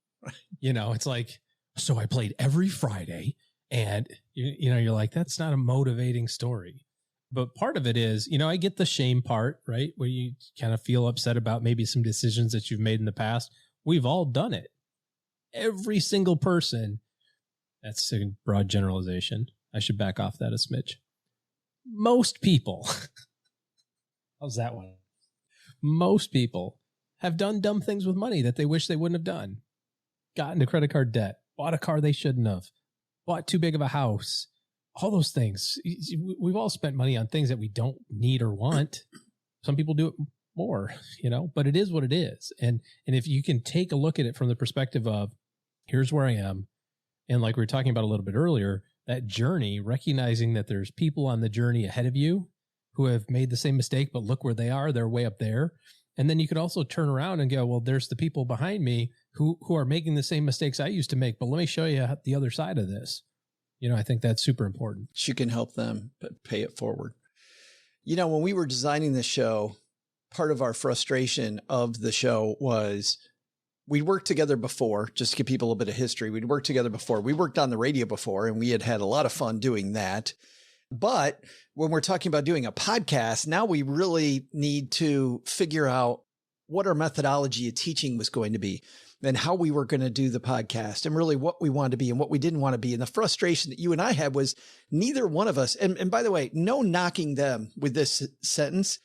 It's like, so I played every Friday and you're like, that's not a motivating story. But part of it is, I get the shame part, right? Where you kind of feel upset about maybe some decisions that you've made in the past. We've all done it. Every single person. That's a broad generalization. I should back off that a smidge. Most people. How's that one? Most people have done dumb things with money that they wish they wouldn't have done. Got into credit card debt, bought a car they shouldn't have, bought too big of a house, all those things. We've all spent money on things that we don't need or want. Some people do it more, but it is what it is. And if you can take a look at it from the perspective of, here's where I am. And like we were talking about a little bit earlier, that journey, recognizing that there's people on the journey ahead of you who have made the same mistake, but look where they are, they're way up there. And then you could also turn around and go, well, there's the people behind me who are making the same mistakes I used to make, but let me show you the other side of this. I think that's super important. You can help them pay it forward. When we were designing the show, part of our frustration of the show was we worked together before, just to give people a bit of history. We'd worked together before. We worked on the radio before, and we had a lot of fun doing that. But when we're talking about doing a podcast, now we really need to figure out what our methodology of teaching was going to be and how we were going to do the podcast and really what we wanted to be and what we didn't want to be. And the frustration that you and I had was neither one of us, and by the way, no knocking them with this sentence,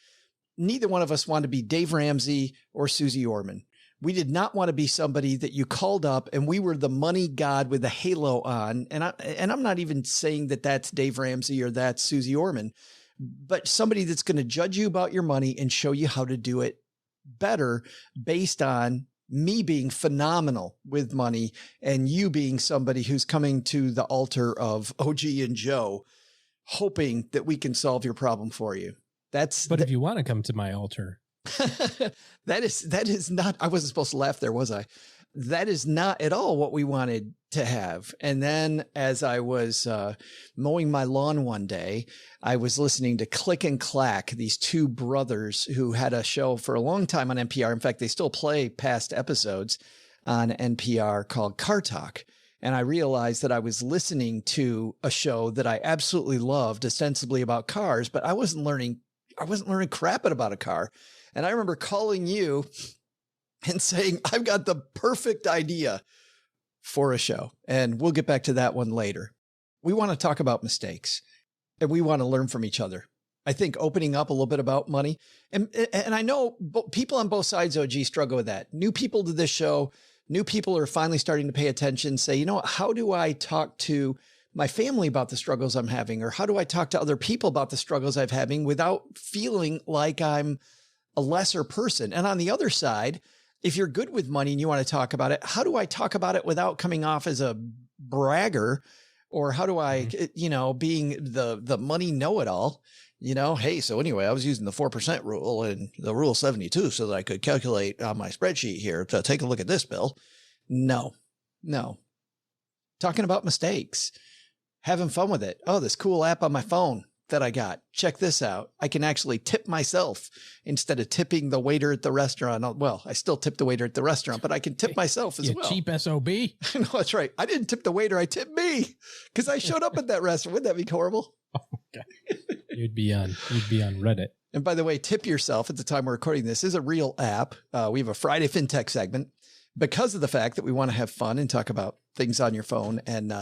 neither one of us wanted to be Dave Ramsey or Susie Orman. We did not want to be somebody that you called up and we were the money god with the halo on. And I'm not even saying that that's Dave Ramsey or that's Susie Orman, but somebody that's going to judge you about your money and show you how to do it better based on me being phenomenal with money and you being somebody who's coming to the altar of OG and Joe, hoping that we can solve your problem for you. But if you want to come to my altar, that is not, I wasn't supposed to laugh there, was I? That is not at all what we wanted to have. And then as I was mowing my lawn one day, I was listening to Click and Clack, these two brothers who had a show for a long time on NPR. In fact, they still play past episodes on NPR called Car Talk. And I realized that I was listening to a show that I absolutely loved, ostensibly about cars, but I wasn't learning crap about a car. And I remember calling you and saying, I've got the perfect idea for a show. And we'll get back to that one later. We want to talk about mistakes and we want to learn from each other. I think opening up a little bit about money. And I know people on both sides, OG, struggle with that. New people to this show, new people are finally starting to pay attention, say, how do I talk to my family about the struggles I'm having? Or how do I talk to other people about the struggles I'm having without feeling like I'm a lesser person? And on the other side, if you're good with money and you want to talk about it, how do I talk about it without coming off as a bragger? Or how do I, being the money know-it-all, hey, so anyway, I was using the 4% rule and the rule 72 so that I could calculate on my spreadsheet here to take a look at this bill. No. Talking about mistakes, having fun with it. Oh, this cool app on my phone that I got. Check this out. I can actually tip myself instead of tipping the waiter at the restaurant. Well, I still tip the waiter at the restaurant, but I can tip myself as well. Cheap SOB. No, that's right. I didn't tip the waiter. I tipped me because I showed up at that restaurant. Wouldn't that be horrible? Oh, God. You'd be on Reddit. And by the way, Tip Yourself at the time we're recording this is a real app. We have a Friday FinTech segment because of the fact that we want to have fun and talk about things on your phone. And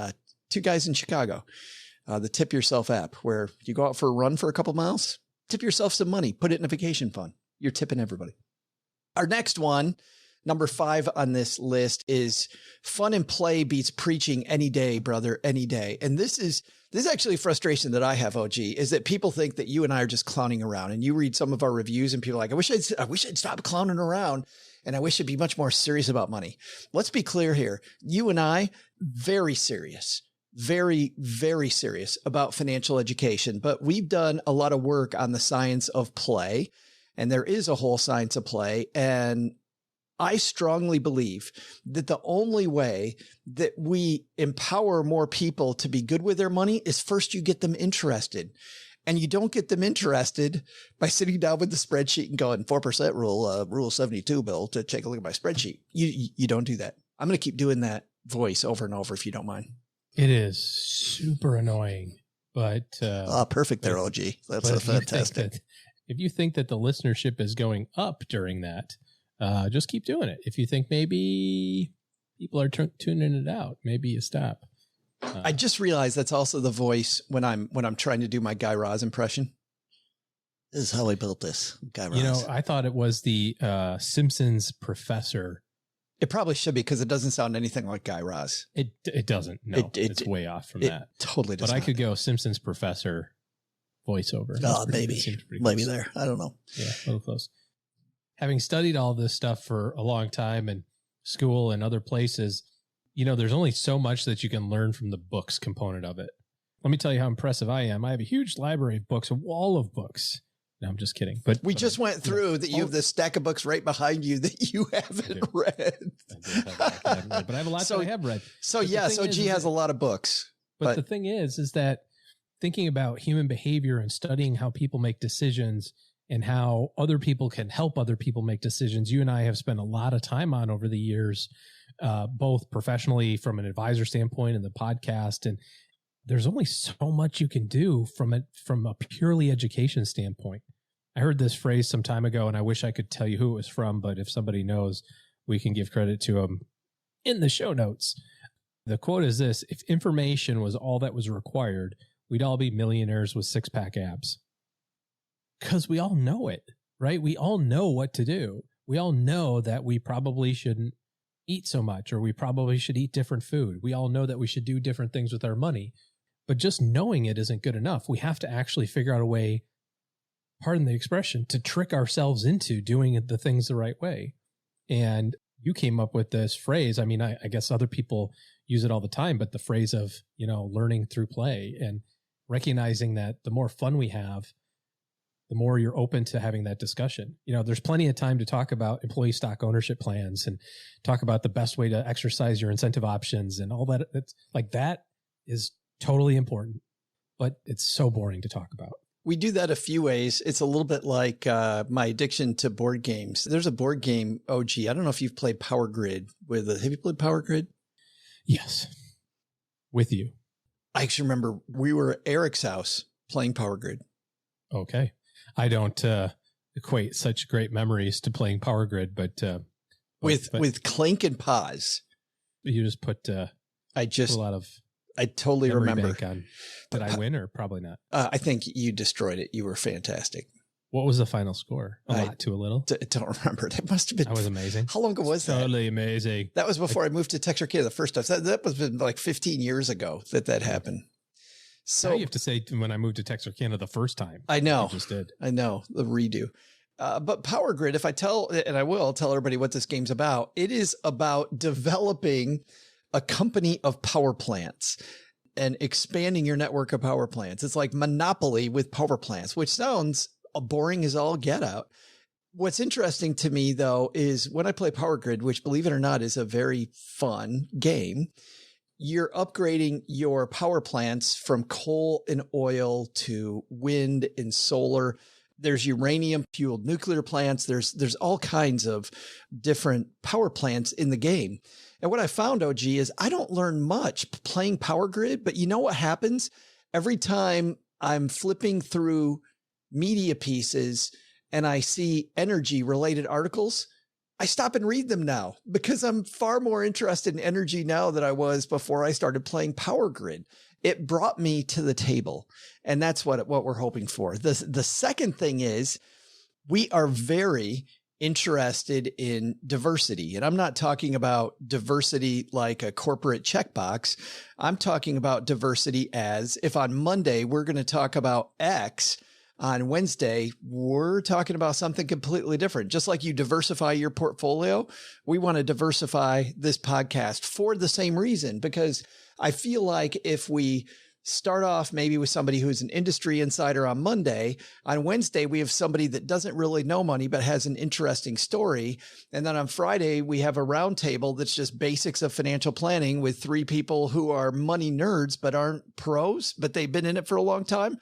two guys in Chicago, the Tip Yourself app, where you go out for a run for a couple miles, tip yourself some money, put it in a vacation fund. You're tipping everybody. Our next one, Number 5 on this list is fun and play beats preaching any day, brother, any day. And this is actually a frustration that I have, OG, is that people think that you and I are just clowning around. And you read some of our reviews and people are like, I wish I'd stop clowning around. And I wish I'd be much more serious about money. Let's be clear here. You and I, very serious, very, very serious about financial education. But we've done a lot of work on the science of play. And there is a whole science of play. And I strongly believe that the only way that we empower more people to be good with their money is first you get them interested. And you don't get them interested by sitting down with the spreadsheet and going 4% rule 72, Bill, to take a look at my spreadsheet. You don't do that. I'm going to keep doing that voice over and over if you don't mind. It is super annoying, but perfect there, OG. That's fantastic. If you think that the listenership is going up during that, just keep doing it. If you think maybe people are tuning it out, maybe you stop. I just realized that's also the voice when I'm trying to do my Guy Raz impression. This is how I built this, Guy Raz. You know, I thought it was the Simpsons professor. It probably should be because it doesn't sound anything like Guy Raz. It doesn't. No, it's way off from that. Totally does. But I could go Simpsons professor voiceover. Maybe there. I don't know. Yeah, a little close. Having studied all this stuff for a long time in school and other places, you know, there's only so much that you can learn from the books component of it. Let me tell you how impressive I am. I have a huge library of books, a wall of books. No, I'm just kidding. But we just went through that. You have this stack of books right behind you that you haven't read. But I have a lot that I have read. So yes, OG has a lot of books. But the thing is that thinking about human behavior and studying how people make decisions and how other people can help other people make decisions, you and I have spent a lot of time on over the years, both professionally from an advisor standpoint and the podcast. And there's only so much you can do from a purely education standpoint. I heard this phrase some time ago, and I wish I could tell you who it was from, but if somebody knows, we can give credit to them in the show notes. The quote is this: if information was all that was required, we'd all be millionaires with six-pack abs. Because we all know it, right? We all know what to do. We all know that we probably shouldn't eat so much, or we probably should eat different food. We all know that we should do different things with our money. But just knowing it isn't good enough. We have to actually figure out a way, pardon the expression, to trick ourselves into doing the things the right way. And you came up with this phrase. I mean, I guess other people use it all the time, but the phrase of, you know, learning through play and recognizing that the more fun we have, the more you're open to having that discussion. You know, there's plenty of time to talk about employee stock ownership plans and talk about the best way to exercise your incentive options and all that. It's like, that is totally important, but it's so boring to talk about. We do that a few ways. It's a little bit like my addiction to board games. There's a board game, OG. I don't know if you've played Power Grid have you played Power Grid? Yes. With you. I actually remember we were at Eric's house playing Power Grid. Okay. I don't equate such great memories to playing Power Grid, but with Clink and Paz. You just put a lot of. I totally remember. Did I win or probably not? I think you destroyed it. You were fantastic. What was the final score? A lot to a little? Don't remember. That must have been. That was amazing. How long ago was that? Totally amazing. That was before I moved to Texarkana the first time. That was been like 15 years ago that happened. So now you have to say when I moved to Texarkana the first time. I know. I just did. I know, the redo. But Power Grid, if I tell, and I will tell everybody what this game's about, it is about developing a company of power plants and expanding your network of power plants. It's like Monopoly with power plants, which sounds boring as all get out. What's interesting to me, though, is when I play Power Grid, which, believe it or not, is a very fun game, you're upgrading your power plants from coal and oil to wind and solar. There's uranium fueled nuclear plants. There's all kinds of different power plants in the game. And what I found, OG, is I don't learn much playing Power Grid, but you know what happens? Every time I'm flipping through media pieces and I see energy related articles, I stop and read them now because I'm far more interested in energy now than I was before I started playing Power Grid. It brought me to the table, and that's what we're hoping for. The second thing is we are very interested in diversity. And I'm not talking about diversity like a corporate checkbox. I'm talking about diversity as if on Monday we're going to talk about X, on Wednesday we're talking about something completely different. Just like you diversify your portfolio, we want to diversify this podcast for the same reason, because I feel like if we start off maybe with somebody who's an industry insider on Monday, on Wednesday, we have somebody that doesn't really know money, but has an interesting story. And then on Friday, we have a roundtable that's just basics of financial planning with three people who are money nerds, but aren't pros, but they've been in it for a long time.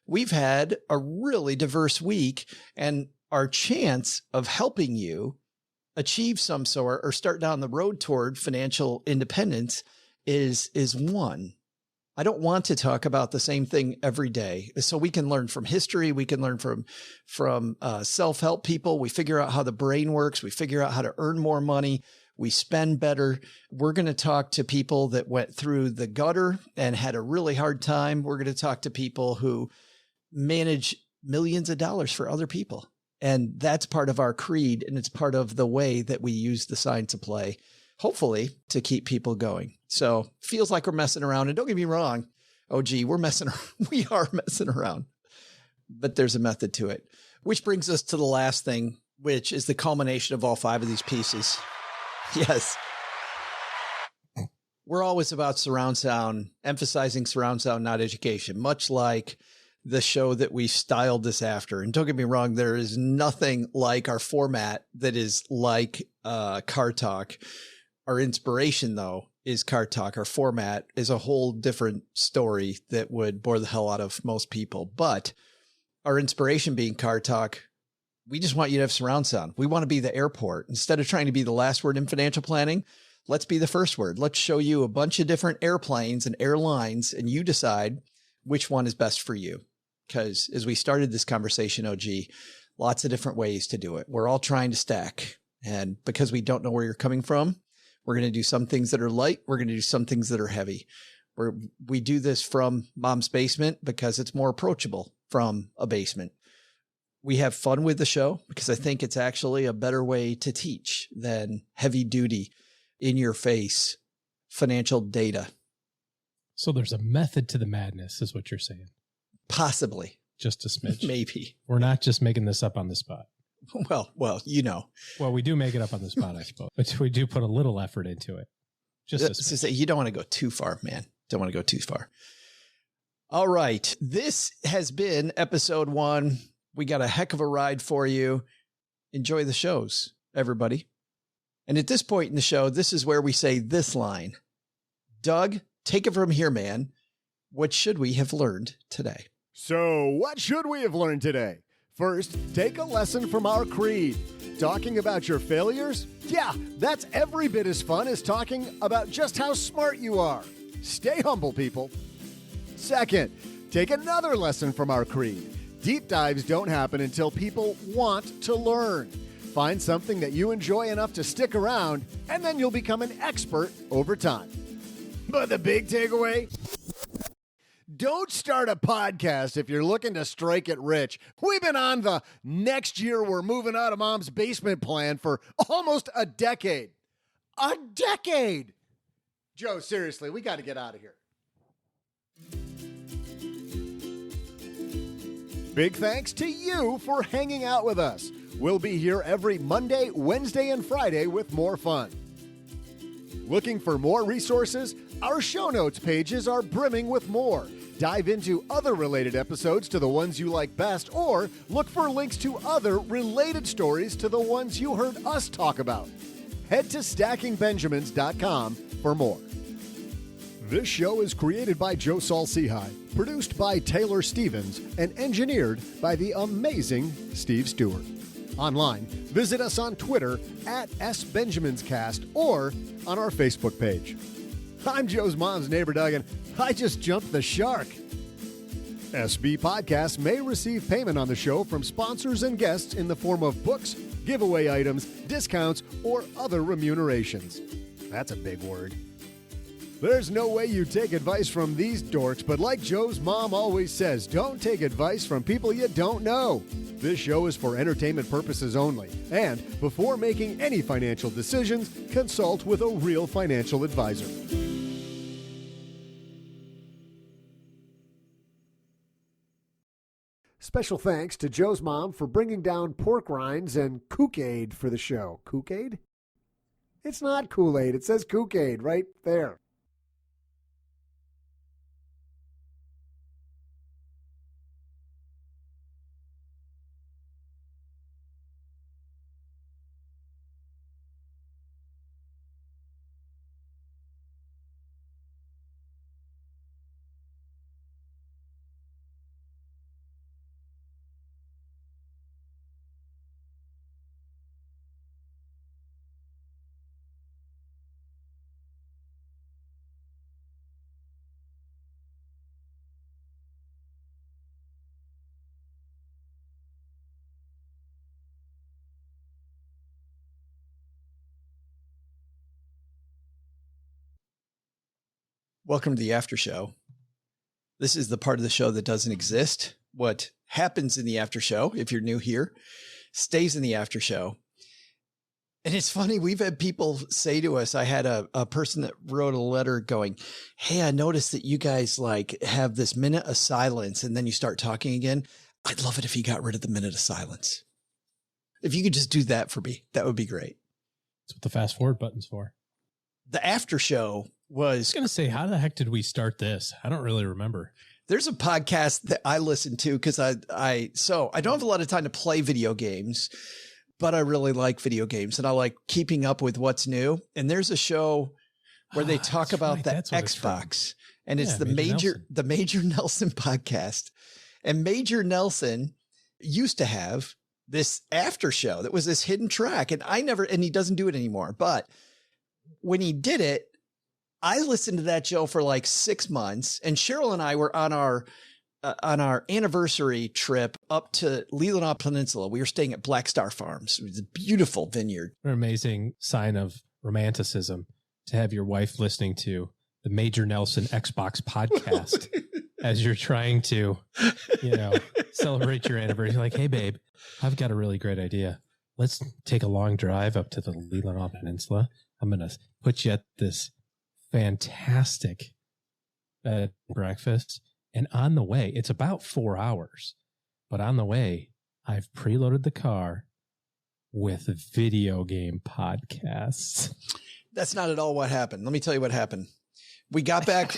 We've had a really diverse week, and our chance of helping you achieve some sort or start down the road toward financial independence is one. I don't want to talk about the same thing every day. So we can learn from history. We can learn from self-help people. We figure out how the brain works. We figure out how to earn more money. We spend better. We're going to talk to people that went through the gutter and had a really hard time. We're going to talk to people who manage millions of dollars for other people. And that's part of our creed. And it's part of the way that we use the Science of Play, hopefully to keep people going. So feels like we're messing around. And don't get me wrong, OG, we're messing around. We are messing around, but there's a method to it, which brings us to the last thing, which is the culmination of all five of these pieces. Yes. We're always about surround sound, emphasizing surround sound, not education, much like the show that we styled this after. And don't get me wrong, there is nothing like our format that is like Car Talk. Our inspiration, though, is Car Talk. Our format is a whole different story that would bore the hell out of most people. But our inspiration being Car Talk, we just want you to have surround sound. We want to be the airport. Instead of trying to be the last word in financial planning, let's be the first word. Let's show you a bunch of different airplanes and airlines, and you decide which one is best for you. Because as we started this conversation, OG, lots of different ways to do it. We're all trying to stack. And because we don't know where you're coming from, we're going to do some things that are light. We're going to do some things that are heavy. We do this from mom's basement because it's more approachable from a basement. We have fun with the show because I think it's actually a better way to teach than heavy duty, in your face financial data. So there's a method to the madness is what you're saying. Possibly. Just a smidge. Maybe. We're not just making this up on the spot. Well, you know. Well, we do make it up on the spot, I suppose, but we do put a little effort into it. You don't want to go too far, man. Don't want to go too far. All right. This has been episode 1. We got a heck of a ride for you. Enjoy the shows, everybody. And at this point in the show, this is where we say this line. Doug, take it from here, man. What should we have learned today? So, what should we have learned today? First, take a lesson from our creed. Talking about your failures? Yeah, that's every bit as fun as talking about just how smart you are. Stay humble, people. Second, take another lesson from our creed. Deep dives don't happen until people want to learn. Find something that you enjoy enough to stick around, and then you'll become an expert over time. But the big takeaway? Don't start a podcast if you're looking to strike it rich. We've been on the next year we're moving out of mom's basement plan for almost a decade. A decade! Joe, seriously, we got to get out of here. Big thanks to you for hanging out with us. We'll be here every Monday, Wednesday, and Friday with more fun. Looking for more resources? Our show notes pages are brimming with more. Dive into other related episodes to the ones you like best, or look for links to other related stories to the ones you heard us talk about. Head to stackingbenjamins.com for more. This show is created by Joe Saul-Sehy, produced by Taylor Stevens, and engineered by the amazing Steve Stewart. Online, visit us on Twitter at SBenjaminsCast or on our Facebook page. I'm Joe's mom's neighbor, Doug, and I just jumped the shark. SB Podcasts may receive payment on the show from sponsors and guests in the form of books, giveaway items, discounts, or other remunerations. That's a big word. There's no way you take advice from these dorks, but like Joe's mom always says, don't take advice from people you don't know. This show is for entertainment purposes only, and before making any financial decisions, consult with a real financial advisor. Special thanks to Joe's mom for bringing down pork rinds and Kool-Aid for the show. Kool-Aid? It's not Kool-Aid. It says Kool-Aid right there. Welcome to the after show. This is the part of the show that doesn't exist. What happens in the after show, if you're new here, stays in the after show. And it's funny, we've had people say to us, I had a person that wrote a letter going, hey, I noticed that you guys like have this minute of silence and then you start talking again. I'd love it if you got rid of the minute of silence. If you could just do that for me, that would be great. That's what the fast forward button's for. The after show I was was, going to say, how the heck did we start this? I don't really remember. there's a podcast that I listen to because I don't have a lot of time to play video games, but I really like video games and I like keeping up with what's new. And there's a show where they talk that's about right. the That's what it's from. Xbox, and it's Yeah, the Major Nelson podcast. And Major Nelson used to have this after show that was this hidden track, and he doesn't do it anymore. But when he did it, I listened to that show for like 6 months, and Cheryl and I were on our anniversary trip up to Leelanau Peninsula. We were staying at Black Star Farms. It was a beautiful vineyard. An amazing sign of romanticism to have your wife listening to the Major Nelson Xbox podcast as you're trying to, celebrate your anniversary. Like, hey, babe, I've got a really great idea. Let's take a long drive up to the Leelanau Peninsula. I'm going to put you at this fantastic bed and breakfast. And on the way, it's about 4 hours, but on the way, I've preloaded the car with video game podcasts. That's not at all what happened. Let me tell you what happened. We got back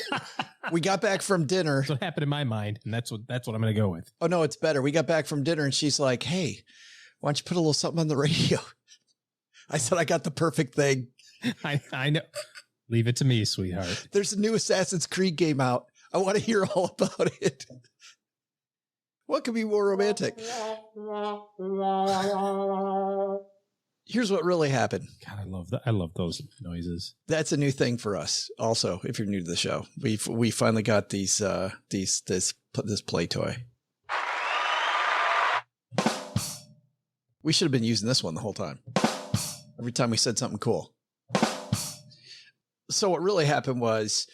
from dinner. That's what happened in my mind, and that's what I'm going to go with. Oh no, it's better. We got back from dinner and she's like, hey, why don't you put a little something on the radio? I said, I got the perfect thing. I know. Leave it to me, sweetheart. There's a new Assassin's Creed game out. I want to hear all about it. What could be more romantic? Here's what really happened. God, I love those noises. That's a new thing for us. Also, if you're new to the show, we finally got this play toy. We should have been using this one the whole time. Every time we said something cool. So what really happened was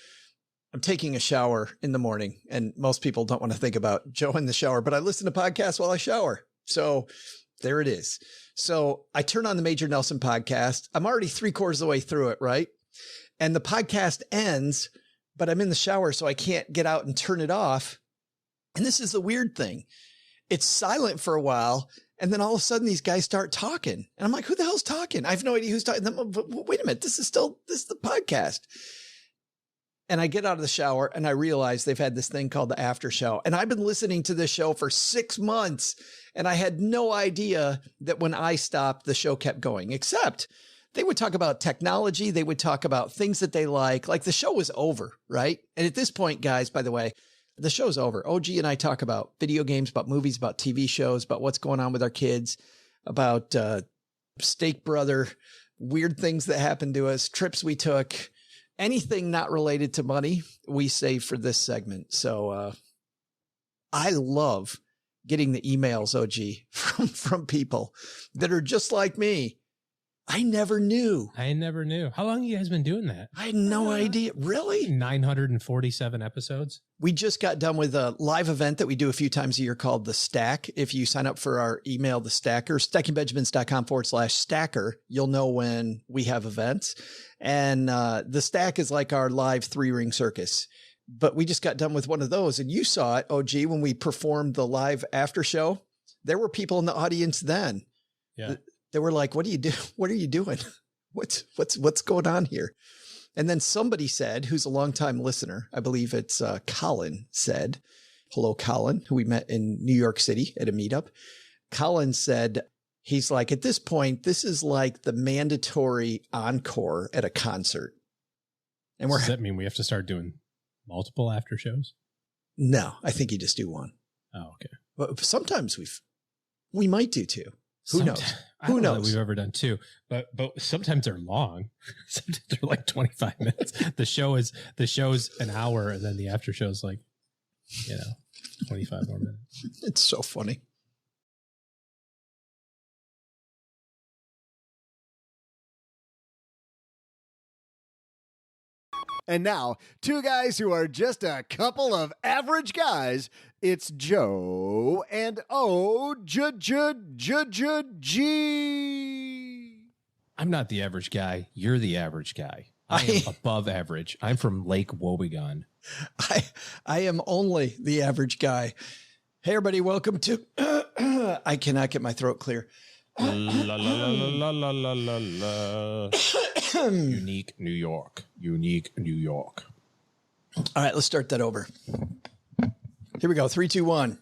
I'm taking a shower in the morning, and most people don't want to think about Joe in the shower, but I listen to podcasts while I shower. So there it is. So I turn on the Major Nelson podcast. I'm already 3/4 of the way through it, right? And the podcast ends, but I'm in the shower, so I can't get out and turn it off. And this is the weird thing. It's silent for a while, and then all of a sudden these guys start talking. And I'm like, who the hell's talking? I have no idea who's talking. Wait a minute. This is the podcast. And I get out of the shower and I realize they've had this thing called the after show. And I've been listening to this show for 6 months. And I had no idea that when I stopped, the show kept going, except they would talk about technology. They would talk about things that they like the show was over. Right. And at this point, guys, by the way, the show's over. OG and I talk about video games, about movies, about TV shows, about what's going on with our kids, about Steak Brother, weird things that happened to us, trips we took, anything not related to money, we save for this segment. So I love getting the emails, OG, from people that are just like me. I never knew. I never knew. How long have you guys been doing that? I had no idea. Really? 947 episodes. We just got done with a live event that we do a few times a year called The Stack. If you sign up for our email, The Stacker, stackingbenjamins.com/stacker, you'll know when we have events. And The Stack is like our live 3-ring circus. But we just got done with one of those. And you saw it, OG, when we performed the live after show. There were people in the audience then. Yeah. They were like, what do you do? What are you doing? What's going on here? And then somebody said, who's a longtime listener, I believe it's Colin said, hello, Colin, who we met in New York City at a meetup. Colin said, he's like, at this point, this is like the mandatory encore at a concert. And Does that mean we have to start doing multiple after shows? No, I think you just do one. Oh, okay. But sometimes we might do two. Who knows? Who knows? That we've ever done two, but sometimes they're long. Sometimes they're like 25 minutes. The show's an hour, and then the after show's like, 25 more minutes. It's so funny. And now, two guys who are just a couple of average guys. It's Joe and O-J-J-J-J-G. I'm not the average guy. You're the average guy. I am above average. I'm from Lake Wobegon. I am only the average guy. Hey, everybody, welcome to... I cannot get my throat clear. La, la, la, la, la, la, la, la. Unique New York. Unique New York. All right, let's start that over. Here we go. 3, 2, 1.